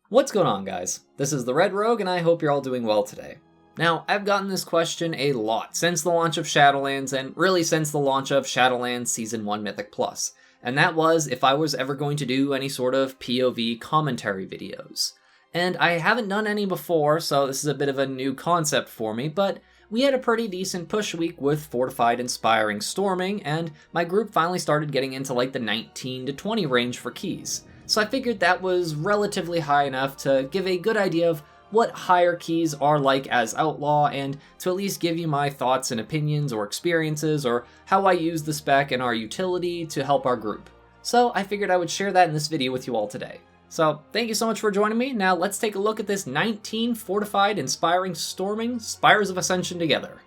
What's going on, guys? This is the Red Rogue, and I hope you're all doing well today. Now, I've gotten this question a lot since the launch of Shadowlands, and really since the launch of Shadowlands Season 1 Mythic Plus, and that was if I was ever going to do any sort of POV commentary videos. And I haven't done any before, so this is a bit of a new concept for me, but we had a pretty decent push week with Fortified inspiring storming, and my group finally started getting into like the 19 to 20 range for keys. So I figured that was relatively high enough to give a good idea of what higher keys are like as Outlaw, and to at least give you my thoughts and opinions or experiences, or how I use the spec and our utility to help our group. So I figured I would share that in this video with you all today. So thank you so much for joining me. Now let's take a look at this 19 Fortified inspiring storming Spires of Ascension together.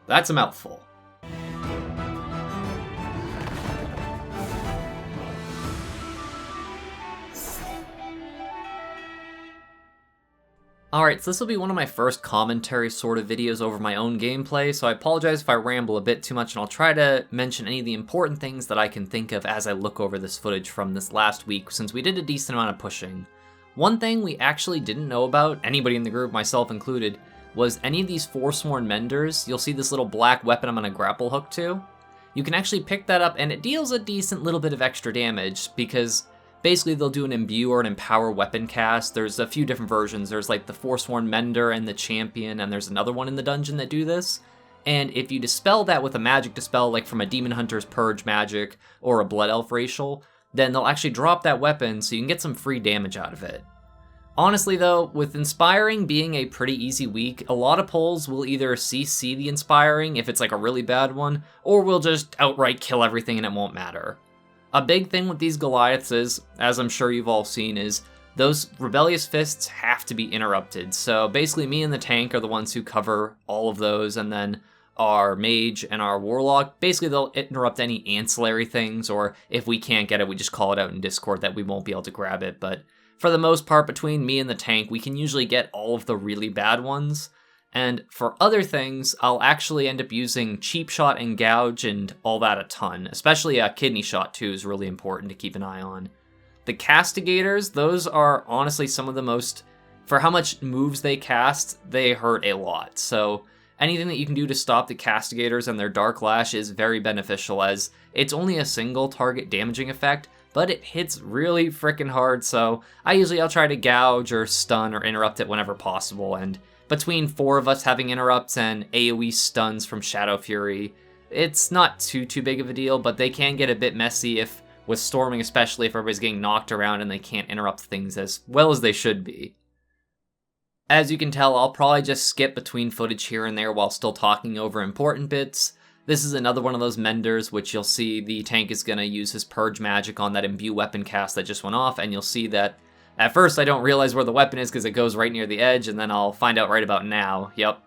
That's a mouthful. Alright, so this will be one of my first commentary sort of videos over my own gameplay, so I apologize if I ramble a bit too much, and I'll try to mention any of the important things that I can think of as I look over this footage from this last week, since we did a decent amount of pushing. One thing we actually didn't know about, anybody in the group, myself included, was any of these Forsworn Menders. You'll see this little black weapon I'm going to grapple hook to. You can actually pick that up, and it deals a decent little bit of extra damage, because basically, they'll do an Imbue or an Empower weapon cast. There's a few different versions. There's like the Forsworn Mender and the Champion, and there's another one in the dungeon that do this. And if you dispel that with a magic dispel, like from a Demon Hunter's Purge magic or a Blood Elf Racial, then they'll actually drop that weapon so you can get some free damage out of it. Honestly though, with Inspiring being a pretty easy week, a lot of pulls will either CC the Inspiring if it's like a really bad one, or will just outright kill everything and it won't matter. A big thing with these Goliaths is, as I'm sure you've all seen, is those Rebellious Fists have to be interrupted. So basically me and the tank are the ones who cover all of those, and then our Mage and our Warlock, basically they'll interrupt any ancillary things, or if we can't get it, we just call it out in Discord that we won't be able to grab it. But for the most part, between me and the tank, we can usually get all of the really bad ones. And for other things, I'll actually end up using Cheap Shot and Gouge and all that a ton. Especially Kidney Shot too is really important to keep an eye on. The Castigators, those are honestly some of the most, for how much moves they cast, they hurt a lot. So anything that you can do to stop the Castigators and their Dark Lash is very beneficial, as it's only a single target damaging effect, but it hits really freaking hard. So I'll try to gouge or stun or interrupt it whenever possible, and between 4 of us having interrupts and AoE stuns from Shadow Fury, it's not too big of a deal, but they can get a bit messy if, with storming especially, if everybody's getting knocked around and they can't interrupt things as well as they should be. As you can tell, I'll probably just skip between footage here and there while still talking over important bits. This is another one of those Menders, which you'll see the tank is going to use his Purge magic on that Imbue weapon cast that just went off, and you'll see that at first, I don't realize where the weapon is because it goes right near the edge, and then I'll find out right about now. Yep.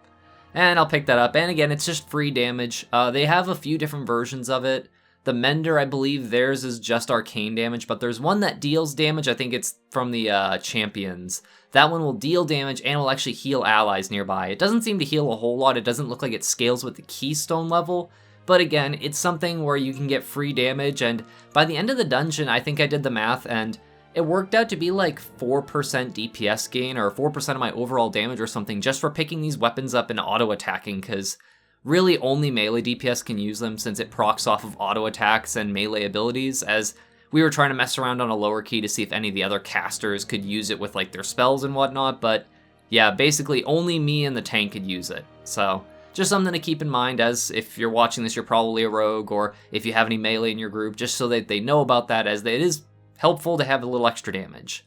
And I'll pick that up. And again, it's just free damage. They have a few different versions of it. The Mender, I believe theirs is just arcane damage, but there's one that deals damage. I think it's from the Champions. That one will deal damage and will actually heal allies nearby. It doesn't seem to heal a whole lot. It doesn't look like it scales with the Keystone level. But again, it's something where you can get free damage, and by the end of the dungeon, I think I did the math, and it worked out to be like 4% DPS gain, or 4% of my overall damage or something, just for picking these weapons up and auto-attacking, because really only melee DPS can use them since it procs off of auto-attacks and melee abilities, as we were trying to mess around on a lower key to see if any of the other casters could use it with like their spells and whatnot, but yeah, basically only me and the tank could use it. So just something to keep in mind, as if you're watching this, you're probably a rogue, or if you have any melee in your group, just so that they know about that, as it is helpful to have a little extra damage.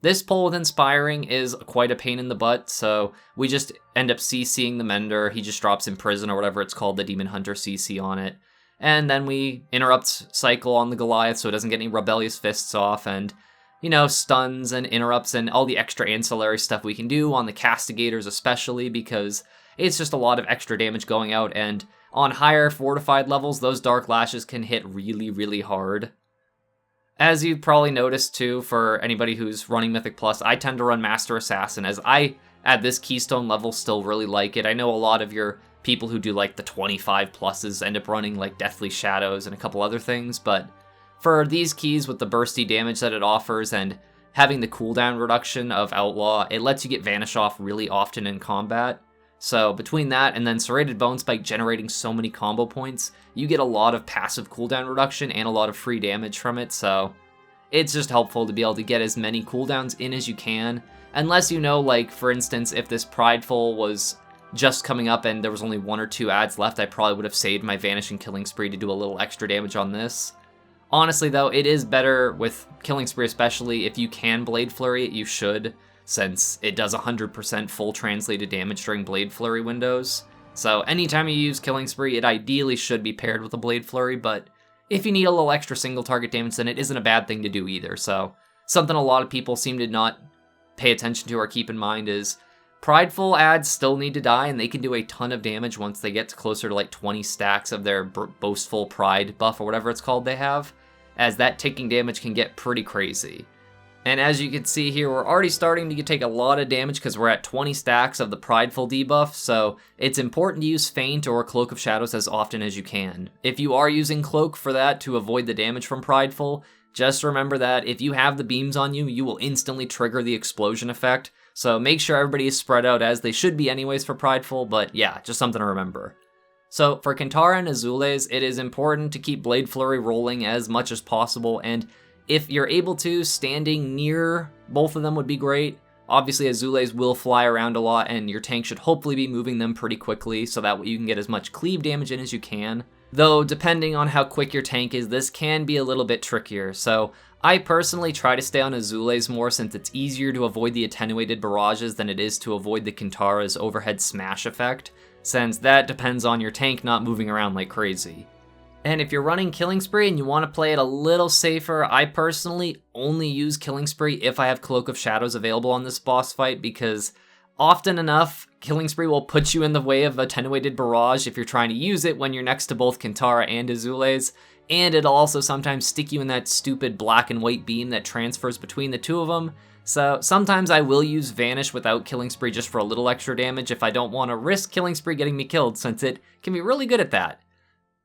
This pull with Inspiring is quite a pain in the butt, so we just end up CCing the Mender. He just drops Imprison or whatever it's called, the Demon Hunter CC on it. And then we interrupt cycle on the Goliath so it doesn't get any Rebellious Fists off, and, you know, stuns and interrupts and all the extra ancillary stuff we can do on the Castigators especially, because it's just a lot of extra damage going out, and on higher Fortified levels, those Dark Lashes can hit really hard. As you've probably noticed too, for anybody who's running Mythic Plus, I tend to run Master Assassin, as I, at this Keystone level, still really like it. I know a lot of your people who do like the 25 pluses end up running like Deathly Shadows and a couple other things, but for these keys with the bursty damage that it offers, and having the cooldown reduction of Outlaw, it lets you get Vanish off really often in combat. So between that and then Serrated Bone Spike generating so many combo points, you get a lot of passive cooldown reduction and a lot of free damage from it, so it's just helpful to be able to get as many cooldowns in as you can. Unless you know, like, for instance, if this Prideful was just coming up and there was only 1 or 2 ads left, I probably would have saved my Vanish and Killing Spree to do a little extra damage on this. Honestly, though, it is better with Killing Spree, especially if you can Blade Flurry it, you should, since it does 100% full translated damage during Blade Flurry windows. So anytime you use Killing Spree, it ideally should be paired with a Blade Flurry, but if you need a little extra single target damage, then it isn't a bad thing to do either. So something a lot of people seem to not pay attention to or keep in mind is Prideful ads still need to die, and they can do a ton of damage once they get to closer to like 20 stacks of their Boastful Pride buff or whatever it's called they have, as that taking damage can get pretty crazy. And as you can see here, we're already starting to take a lot of damage because we're at 20 stacks of the Prideful debuff, so it's important to use Feint or Cloak of Shadows as often as you can. If you are using Cloak for that to avoid the damage from Prideful, just remember that if you have the beams on you, you will instantly trigger the explosion effect, so make sure everybody is spread out as they should be anyways for Prideful, but yeah, just something to remember. So for Kintara and Azules, it is important to keep Blade Flurry rolling as much as possible, and if you're able to, standing near both of them would be great. Obviously, Azules will fly around a lot, and your tank should hopefully be moving them pretty quickly, so that way you can get as much cleave damage in as you can. Though, depending on how quick your tank is, this can be a little bit trickier, so I personally try to stay on Azules more since it's easier to avoid the attenuated barrages than it is to avoid the Kintara's overhead smash effect, since that depends on your tank not moving around like crazy. And if you're running Killing Spree and you want to play it a little safer, I personally only use Killing Spree if I have Cloak of Shadows available on this boss fight, because often enough, Killing Spree will put you in the way of Attenuated Barrage if you're trying to use it when you're next to both Kintara and Azules, and it'll also sometimes stick you in that stupid black and white beam that transfers between the two of them. So sometimes I will use Vanish without Killing Spree just for a little extra damage if I don't want to risk Killing Spree getting me killed, since it can be really good at that.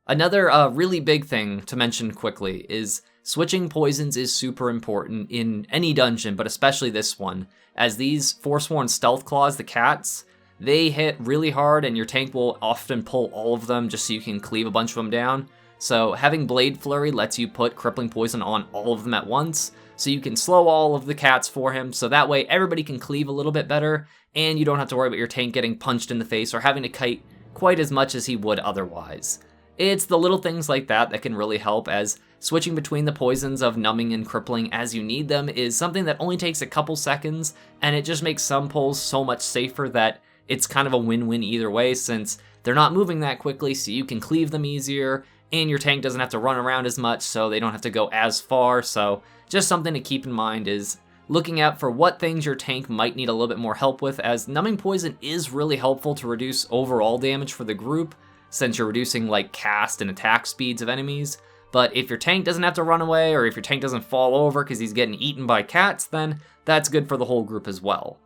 Another really big thing to mention quickly is switching poisons is super important in any dungeon, but especially this one, as these Forsworn Stealth Claws, the cats, they hit really hard and your tank will often pull all of them just so you can cleave a bunch of them down. So having Blade Flurry lets you put Crippling Poison on all of them at once, so you can slow all of the cats for him, so that way everybody can cleave a little bit better, and you don't have to worry about your tank getting punched in the face or having to kite quite as much as he would otherwise. It's the little things like that that can really help, as switching between the poisons of Numbing and Crippling as you need them is something that only takes a couple seconds, and it just makes some pulls so much safer that it's kind of a win-win either way, since they're not moving that quickly, so you can cleave them easier, and your tank doesn't have to run around as much, so they don't have to go as far. So just something to keep in mind is looking out for what things your tank might need a little bit more help with, as Numbing Poison is really helpful to reduce overall damage for the group, since you're reducing like cast and attack speeds of enemies. But if your tank doesn't have to run away, or if your tank doesn't fall over because he's getting eaten by cats, then that's good for the whole group as well.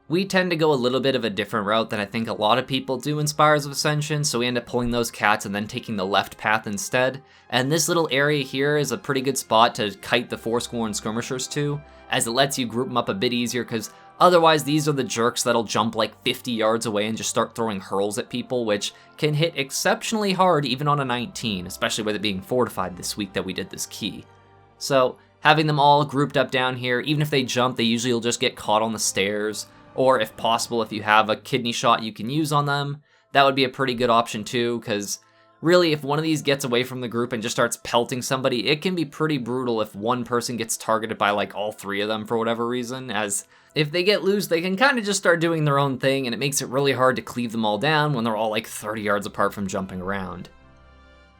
We tend to go a little bit of a different route than I think a lot of people do in Spires of Ascension, so we end up pulling those cats and then taking the left path instead. And this little area here is a pretty good spot to kite the Forsworn Skirmishers to, as it lets you group them up a bit easier, because otherwise these are the jerks that'll jump like 50 yards away and just start throwing hurls at people, which can hit exceptionally hard even on a 19, especially with it being fortified this week that we did this key. So having them all grouped up down here, even if they jump, they usually will just get caught on the stairs, or if possible, if you have a kidney shot you can use on them, that would be a pretty good option too, because really if one of these gets away from the group and just starts pelting somebody, it can be pretty brutal if one person gets targeted by like all three of them for whatever reason, as if they get loose, they can kind of just start doing their own thing, and it makes it really hard to cleave them all down when they're all like 30 yards apart from jumping around.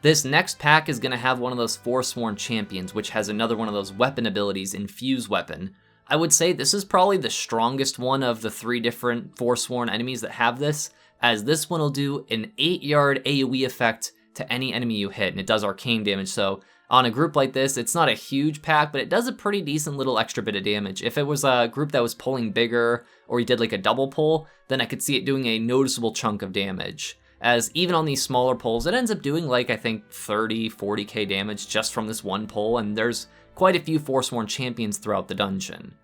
This next pack is going to have one of those Forsworn Champions, which has another one of those weapon abilities, Infuse Weapon. I would say this is probably the strongest one of the 3 different Forsworn enemies that have this, as this one will do an 8-yard AoE effect to any enemy you hit, and it does arcane damage, so on a group like this, it's not a huge pack, but it does a pretty decent little extra bit of damage. If it was a group that was pulling bigger, or you did like a double pull, then I could see it doing a noticeable chunk of damage. As even on these smaller pulls, it ends up doing like, I think, 30, 40k damage just from this one pull, and there's quite a few Forsworn champions throughout the dungeon.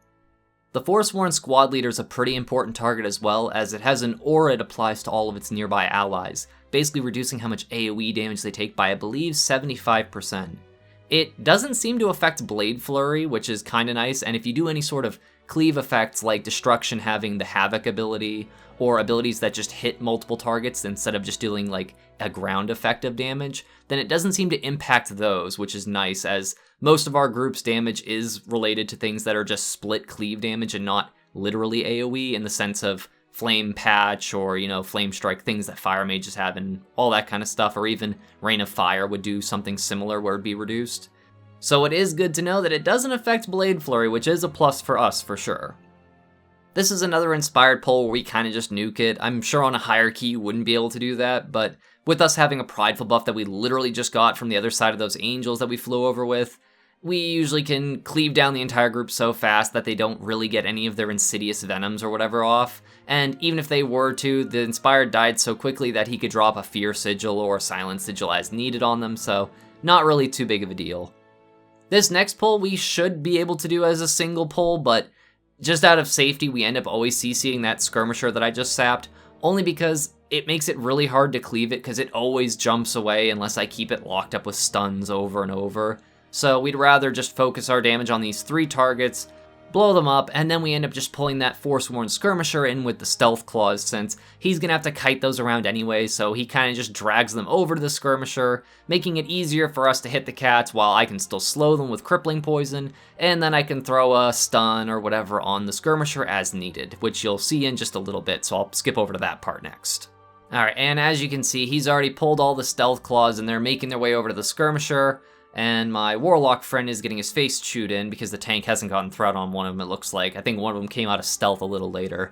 The Forsworn squad leader is a pretty important target as well, as it has an aura it applies to all of its nearby allies, basically reducing how much AoE damage they take by, I believe, 75%. It doesn't seem to affect Blade Flurry, which is kinda nice, and if you do any sort of cleave effects like Destruction having the Havoc ability, or abilities that just hit multiple targets instead of just dealing like a ground effect of damage, then it doesn't seem to impact those, which is nice, as most of our group's damage is related to things that are just split cleave damage and not literally AoE in the sense of Flame Patch or, Flame Strike, things that Fire Mages have and all that kind of stuff, or even Rain of Fire would do something similar where it'd be reduced. So it is good to know that it doesn't affect Blade Flurry, which is a plus for us for sure. This is another inspired pull where we kind of just nuke it. I'm sure on a hierarchy you wouldn't be able to do that, but with us having a Prideful buff that we literally just got from the other side of those angels that we flew over with, we usually can cleave down the entire group so fast that they don't really get any of their insidious venoms or whatever off, and even if they were to, the Inspired died so quickly that he could drop a Fear Sigil or a Silent Sigil as needed on them, so not really too big of a deal. This next pull we should be able to do as a single pull, but just out of safety we end up always CCing that Skirmisher that I just sapped, only because it makes it really hard to cleave it because it always jumps away unless I keep it locked up with stuns over and over. So we'd rather just focus our damage on these 3 targets, blow them up, and then we end up just pulling that Forsworn Skirmisher in with the Stealth Claws, since he's gonna have to kite those around anyway, so he kinda just drags them over to the Skirmisher, making it easier for us to hit the cats while I can still slow them with Crippling Poison, and then I can throw a stun or whatever on the Skirmisher as needed, which you'll see in just a little bit, so I'll skip over to that part next. Alright, and as you can see, he's already pulled all the Stealth Claws and they're making their way over to the Skirmisher, and my Warlock friend is getting his face chewed in because the tank hasn't gotten threat on one of them, it looks like. I think one of them came out of stealth a little later.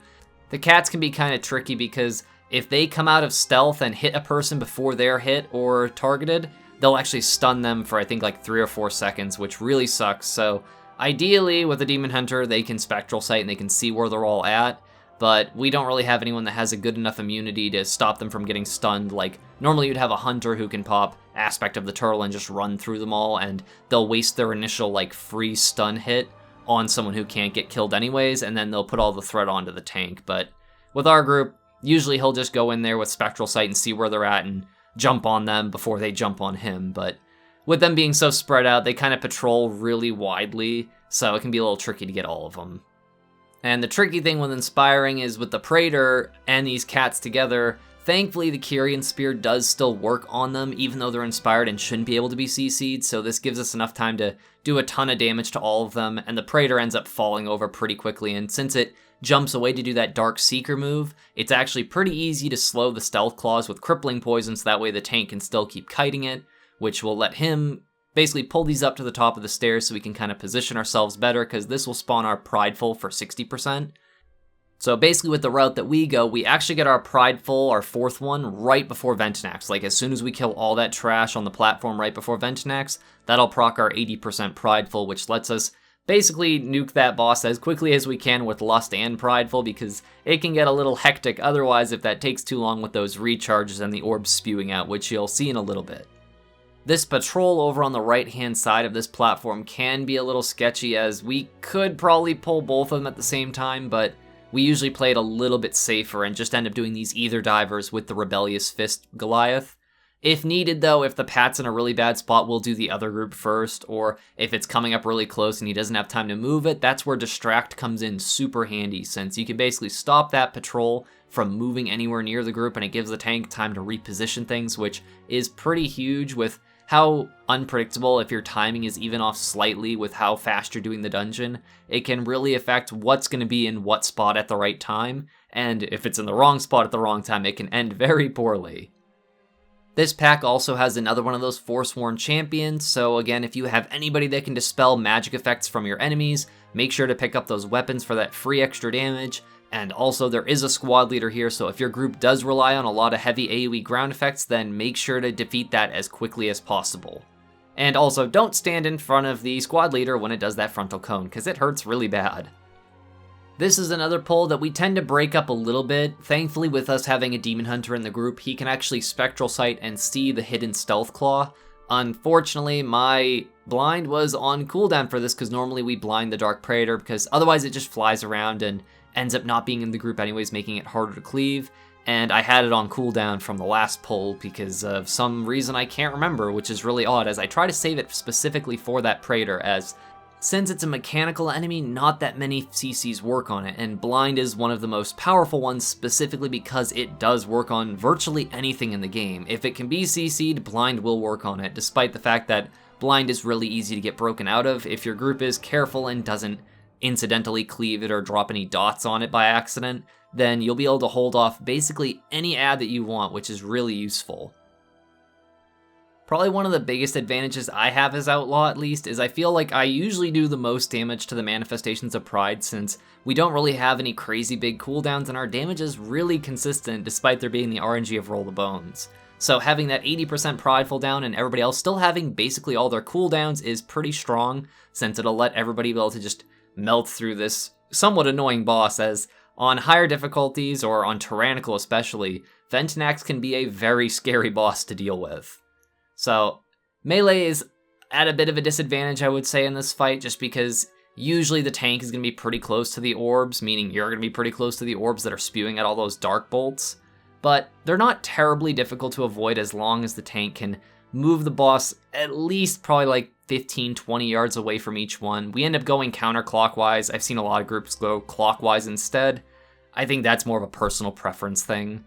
The cats can be kind of tricky because if they come out of stealth and hit a person before they're hit or targeted, they'll actually stun them for I think like 3 or 4 seconds, which really sucks. So ideally with a Demon Hunter, they can Spectral Sight and they can see where they're all at. But we don't really have anyone that has a good enough immunity to stop them from getting stunned. Like, normally you'd have a hunter who can pop Aspect of the Turtle and just run through them all, and they'll waste their initial, like, free stun hit on someone who can't get killed anyways, and then they'll put all the threat onto the tank. But with our group, usually he'll just go in there with Spectral Sight and see where they're at and jump on them before they jump on him. But with them being so spread out, they kind of patrol really widely, so it can be a little tricky to get all of them. And the tricky thing with Inspiring is with the Praetor and these cats together, thankfully the Kyrian Spear does still work on them, even though they're inspired and shouldn't be able to be CC'd, so this gives us enough time to do a ton of damage to all of them, and the Praetor ends up falling over pretty quickly, and since it jumps away to do that Dark Seeker move, it's actually pretty easy to slow the Stealth Claws with Crippling Poison, so that way the tank can still keep kiting it, which will let him basically pull these up to the top of the stairs so we can kind of position ourselves better, because this will spawn our Prideful for 60%. So basically with the route that we go, we actually get our Prideful, our 4th one, right before Ventunax. Like as soon as we kill all that trash on the platform right before Ventunax, that'll proc our 80% Prideful, which lets us basically nuke that boss as quickly as we can with Lust and Prideful, because it can get a little hectic otherwise if that takes too long with those recharges and the orbs spewing out, which you'll see in a little bit. This patrol over on the right-hand side of this platform can be a little sketchy, as we could probably pull both of them at the same time, but we usually play it a little bit safer and just end up doing these either divers with the Rebellious Fist Goliath. If needed though, if the Pat's in a really bad spot, we'll do the other group first, or if it's coming up really close and he doesn't have time to move it, that's where Distract comes in super handy, since you can basically stop that patrol from moving anywhere near the group and it gives the tank time to reposition things, which is pretty huge with how unpredictable, if your timing is even off slightly with how fast you're doing the dungeon, it can really affect what's going to be in what spot at the right time, and if it's in the wrong spot at the wrong time, it can end very poorly. This pack also has another one of those Forsworn champions, so again, if you have anybody that can dispel magic effects from your enemies, make sure to pick up those weapons for that free extra damage. And also, there is a squad leader here, so if your group does rely on a lot of heavy AoE ground effects, then make sure to defeat that as quickly as possible. And also, don't stand in front of the squad leader when it does that frontal cone, because it hurts really bad. This is another pull that we tend to break up a little bit. Thankfully, with us having a Demon Hunter in the group, he can actually Spectral Sight and see the hidden Stealth Claw. Unfortunately, my blind was on cooldown for this because normally we blind the Dark Praetor because otherwise it just flies around and ends up not being in the group anyways, making it harder to cleave. And I had it on cooldown from the last pull because of some reason I can't remember, which is really odd, as I try to save it specifically for that Praetor, as since it's a mechanical enemy, not that many CCs work on it, and Blind is one of the most powerful ones specifically because it does work on virtually anything in the game. If it can be CC'd, Blind will work on it, despite the fact that Blind is really easy to get broken out of if your group is careful and doesn't incidentally cleave it or drop any dots on it by accident. Then you'll be able to hold off basically any ad that you want, which is really useful. Probably one of the biggest advantages I have as Outlaw, at least, is I feel like I usually do the most damage to the manifestations of Pride, since we don't really have any crazy big cooldowns and our damage is really consistent despite there being the RNG of Roll the Bones. So having that 80% Prideful down and everybody else still having basically all their cooldowns is pretty strong, since it'll let everybody be able to just melt through this somewhat annoying boss, as on higher difficulties, or on Tyrannical especially, Ventunax can be a very scary boss to deal with. So, melee is at a bit of a disadvantage, I would say, in this fight, just because usually the tank is going to be pretty close to the orbs, meaning you're going to be pretty close to the orbs that are spewing out all those dark bolts. But they're not terribly difficult to avoid as long as the tank can move the boss at least probably like 15-20 yards away from each one. We end up going counterclockwise. I've seen a lot of groups go clockwise instead. I think that's more of a personal preference thing.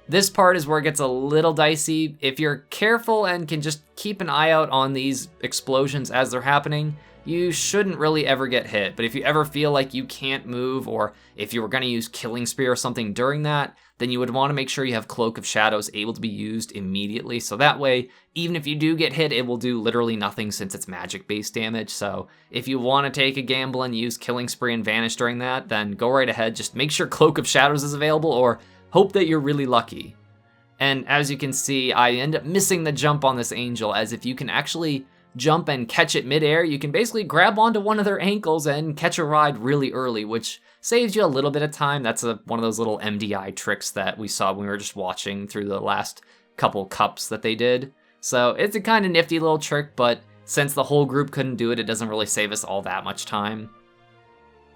This part is where it gets a little dicey. If you're careful and can just keep an eye out on these explosions as they're happening, you shouldn't really ever get hit. But if you ever feel like you can't move, or if you were going to use Killing Spear or something during that, then you would want to make sure you have Cloak of Shadows able to be used immediately. So that way, even if you do get hit, it will do literally nothing since it's magic-based damage. So if you want to take a gamble and use Killing Spree and Vanish during that, then go right ahead. Just make sure Cloak of Shadows is available, or hope that you're really lucky. And as you can see, I end up missing the jump on this angel, as if you can actually jump and catch it midair, you can basically grab onto one of their ankles and catch a ride really early, which saves you a little bit of time. That's one of those little MDI tricks that we saw when we were just watching through the last couple cups that they did. So it's a kind of nifty little trick, but since the whole group couldn't do it, it doesn't really save us all that much time.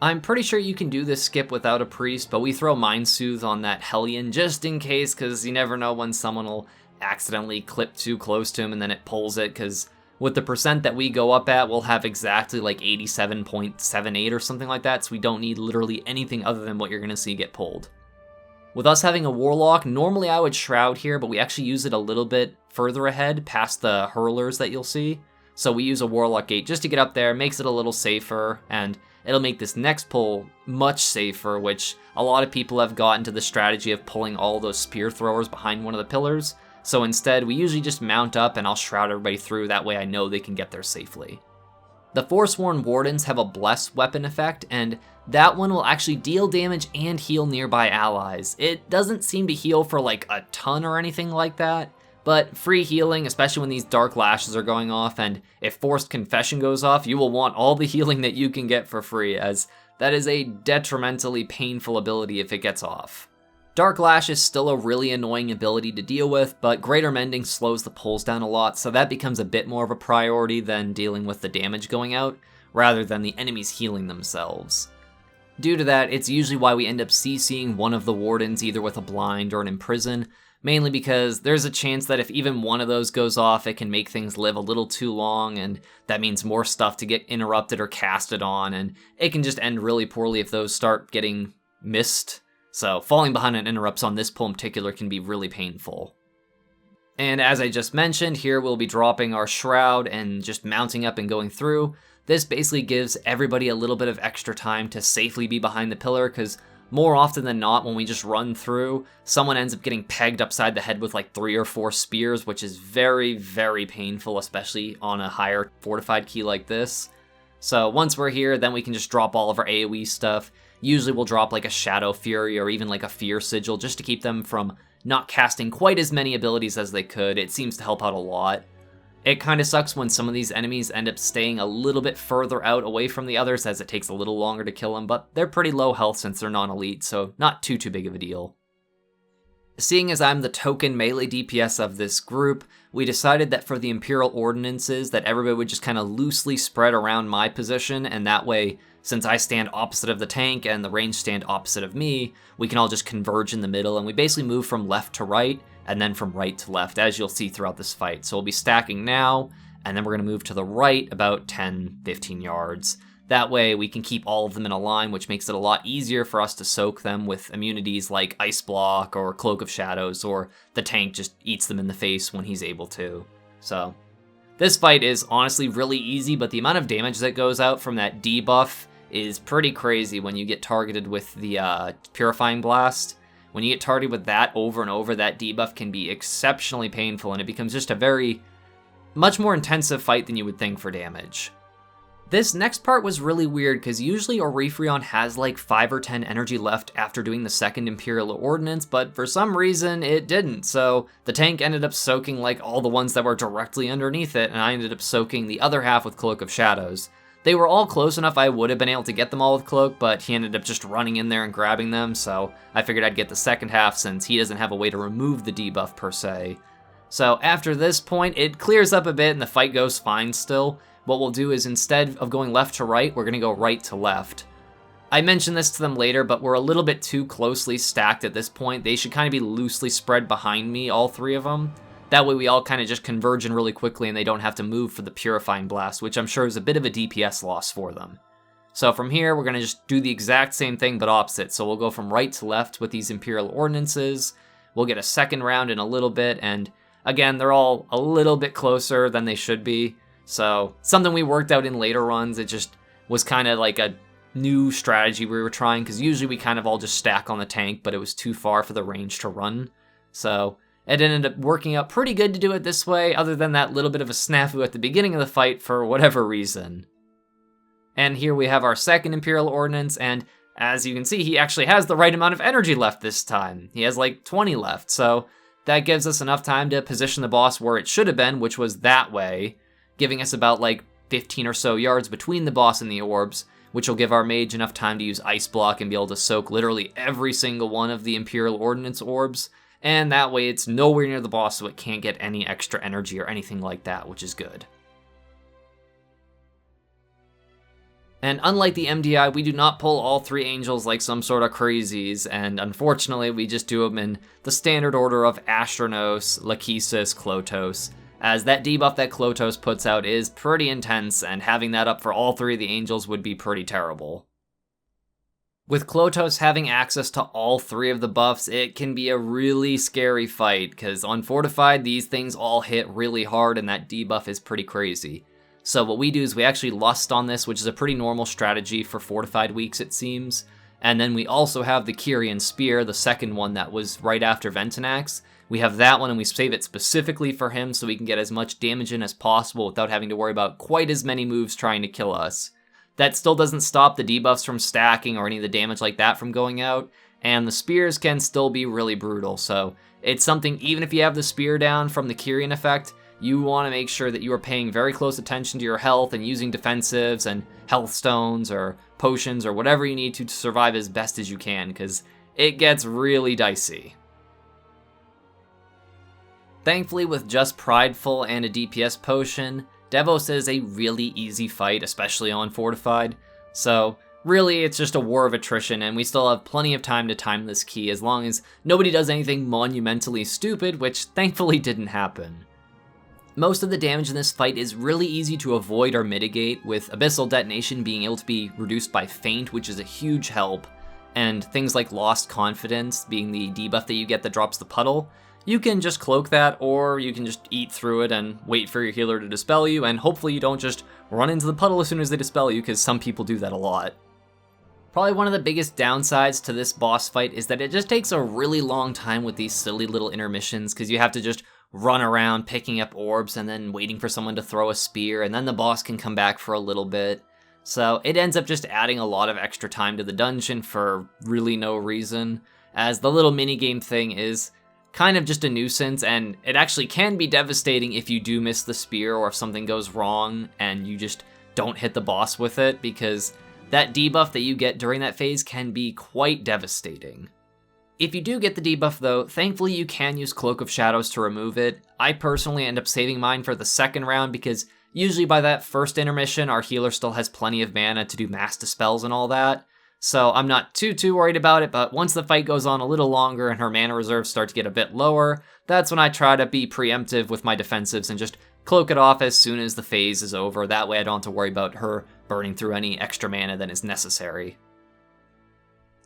I'm pretty sure you can do this skip without a priest, but we throw Mind Soothe on that Hellion just in case, because you never know when someone will accidentally clip too close to him and then it pulls it, because with the percent that we go up at, we'll have exactly like 87.78 or something like that, so we don't need literally anything other than what you're going to see get pulled. With us having a Warlock, normally I would Shroud here, but we actually use it a little bit further ahead, past the hurlers that you'll see. So we use a Warlock Gate just to get up there, makes it a little safer, and it'll make this next pull much safer, which a lot of people have gotten to the strategy of pulling all those spear throwers behind one of the pillars. So instead, we usually just mount up and I'll shroud everybody through, that way I know they can get there safely. The Forsworn Wardens have a Bless weapon effect, and that one will actually deal damage and heal nearby allies. It doesn't seem to heal for like a ton or anything like that, but free healing, especially when these Dark Lashes are going off, and if Forced Confession goes off, you will want all the healing that you can get for free, as that is a detrimentally painful ability if it gets off. Dark Lash is still a really annoying ability to deal with, but Greater Mending slows the pulls down a lot, so that becomes a bit more of a priority than dealing with the damage going out, rather than the enemies healing themselves. Due to that, it's usually why we end up CCing one of the Wardens either with a Blind or an Imprison, mainly because there's a chance that if even one of those goes off, it can make things live a little too long, and that means more stuff to get interrupted or casted on, and it can just end really poorly if those start getting missed. So falling behind on interrupts on this pull in particular can be really painful. And as I just mentioned, here we'll be dropping our Shroud and just mounting up and going through. This basically gives everybody a little bit of extra time to safely be behind the pillar, because more often than not, when we just run through, someone ends up getting pegged upside the head with like 3 or 4 spears, which is very, very painful, especially on a higher fortified key like this. So once we're here, then we can just drop all of our AoE stuff. Usually we'll drop like a Shadow Fury or even like a Fear Sigil just to keep them from not casting quite as many abilities as they could. It seems to help out a lot. It kind of sucks when some of these enemies end up staying a little bit further out away from the others, as it takes a little longer to kill them, but they're pretty low health since they're non-elite, so not too big of a deal. Seeing as I'm the token melee DPS of this group, we decided that for the Imperial Ordinances that everybody would just kind of loosely spread around my position, and that way, since I stand opposite of the tank and the range stand opposite of me, we can all just converge in the middle, and we basically move from left to right, and then from right to left, as you'll see throughout this fight. So we'll be stacking now, and then we're going to move to the right about 10-15 yards. That way we can keep all of them in a line, which makes it a lot easier for us to soak them with immunities like Ice Block or Cloak of Shadows, or the tank just eats them in the face when he's able to. So this fight is honestly really easy, but the amount of damage that goes out from that debuff is pretty crazy when you get targeted with the Purifying Blast. When you get targeted with that over and over, that debuff can be exceptionally painful, and it becomes just a much more intensive fight than you would think for damage. This next part was really weird, because usually Oryphrion has like 5 or 10 energy left after doing the second Imperial Ordinance, but for some reason it didn't, so the tank ended up soaking like all the ones that were directly underneath it, and I ended up soaking the other half with Cloak of Shadows. They were all close enough I would have been able to get them all with Cloak, but he ended up just running in there and grabbing them, so I figured I'd get the second half since he doesn't have a way to remove the debuff per se. So after this point, it clears up a bit and the fight goes fine still. What we'll do is instead of going left to right, we're going to go right to left. I mentioned this to them later, but we're a little bit too closely stacked at this point. They should kind of be loosely spread behind me, all 3 of them. That way we all kind of just converge in really quickly and they don't have to move for the Purifying Blast, which I'm sure is a bit of a DPS loss for them. So from here, we're going to just do the exact same thing but opposite. So we'll go from right to left with these Imperial Ordinances. We'll get a second round in a little bit, and again, they're all a little bit closer than they should be. So something we worked out in later runs, it just was kind of like a new strategy we were trying, because usually we kind of all just stack on the tank, but it was too far for the range to run. So it ended up working out pretty good to do it this way, other than that little bit of a snafu at the beginning of the fight for whatever reason. And here we have our second Imperial Ordinance, and as you can see, he actually has the right amount of energy left this time. He has like 20 left, so that gives us enough time to position the boss where it should have been, which was that way, giving us about like 15 or so yards between the boss and the orbs, which will give our mage enough time to use Ice Block and be able to soak literally every single one of the Imperial Ordinance orbs, and that way it's nowhere near the boss, so it can't get any extra energy or anything like that, which is good. And unlike the MDI, we do not pull all 3 angels like some sort of crazies, and unfortunately we just do them in the standard order of Astronos, Lachesis, Klotos, as that debuff that Klotos puts out is pretty intense, and having that up for all 3 of the angels would be pretty terrible. With Klotos having access to all 3 of the buffs, it can be a really scary fight, because on Fortified, these things all hit really hard, and that debuff is pretty crazy. So what we do is we actually lust on this, which is a pretty normal strategy for Fortified weeks, it seems. And then we also have the Kyrian Spear, the second one that was right after Ventunax. We have that one, and we save it specifically for him so we can get as much damage in as possible without having to worry about quite as many moves trying to kill us. That still doesn't stop the debuffs from stacking or any of the damage like that from going out, and the spears can still be really brutal, so it's something, even if you have the spear down from the Kyrian effect, you want to make sure that you are paying very close attention to your health and using defensives and health stones or potions or whatever you need to survive as best as you can, because it gets really dicey. Thankfully, with just Prideful and a DPS potion, Devos is a really easy fight, especially on Fortified, so really it's just a war of attrition, and we still have plenty of time to time this key as long as nobody does anything monumentally stupid, which thankfully didn't happen. Most of the damage in this fight is really easy to avoid or mitigate, with Abyssal Detonation being able to be reduced by Feint, which is a huge help, and things like Lost Confidence being the debuff that you get that drops the puddle. You can just cloak that, or you can just eat through it and wait for your healer to dispel you, and hopefully you don't just run into the puddle as soon as they dispel you, because some people do that a lot. Probably one of the biggest downsides to this boss fight is that it just takes a really long time with these silly little intermissions, because you have to just run around picking up orbs and then waiting for someone to throw a spear, and then the boss can come back for a little bit. So it ends up just adding a lot of extra time to the dungeon for really no reason, as the little minigame thing is kind of just a nuisance, and it actually can be devastating if you do miss the spear or if something goes wrong and you just don't hit the boss with it, because that debuff that you get during that phase can be quite devastating. If you do get the debuff though, thankfully you can use Cloak of Shadows to remove it. I personally end up saving mine for the second round because usually by that first intermission, our healer still has plenty of mana to do mass dispels and all that. So I'm not too worried about it, but once the fight goes on a little longer and her mana reserves start to get a bit lower, that's when I try to be preemptive with my defensives and just cloak it off as soon as the phase is over. That way I don't have to worry about her burning through any extra mana than is necessary.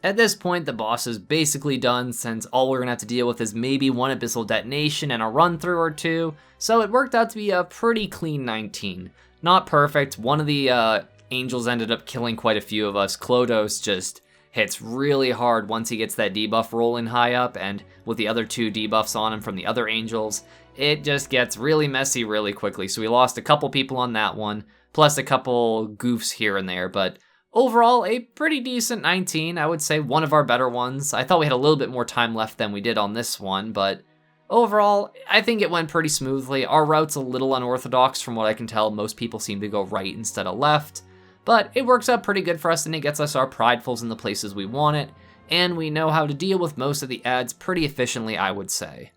At this point, the boss is basically done, since all we're going to have to deal with is maybe one Abyssal Detonation and a run-through or two, so it worked out to be a pretty clean 19. Not perfect, one of the angels ended up killing quite a few of us. Klodos just hits really hard once he gets that debuff rolling high up, and with the other 2 debuffs on him from the other angels, it just gets really messy really quickly, so we lost a couple people on that one, plus a couple goofs here and there, but overall, a pretty decent 19, I would say one of our better ones. I thought we had a little bit more time left than we did on this one, but overall, I think it went pretty smoothly. Our route's a little unorthodox from what I can tell. Most people seem to go right instead of left, but it works out pretty good for us and it gets us our Pridefuls in the places we want it, and we know how to deal with most of the ads pretty efficiently, I would say.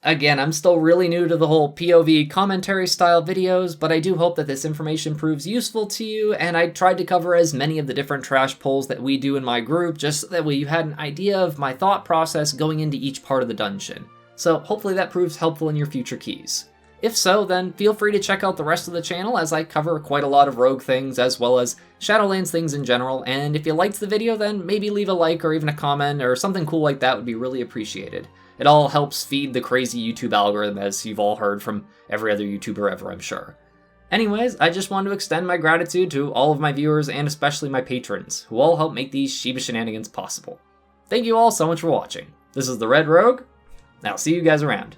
Again, I'm still really new to the whole POV commentary style videos, but I do hope that this information proves useful to you, and I tried to cover as many of the different trash pulls that we do in my group, just so that way you had an idea of my thought process going into each part of the dungeon. So hopefully that proves helpful in your future keys. If so, then feel free to check out the rest of the channel, as I cover quite a lot of rogue things as well as Shadowlands things in general, and if you liked the video, then maybe leave a like or even a comment or something cool like that would be really appreciated. It all helps feed the crazy YouTube algorithm, as you've all heard from every other YouTuber ever, I'm sure. Anyways, I just wanted to extend my gratitude to all of my viewers and especially my patrons, who all help make these Shiba Shenanigans possible. Thank you all so much for watching. This is the Red Rogue, and I'll see you guys around.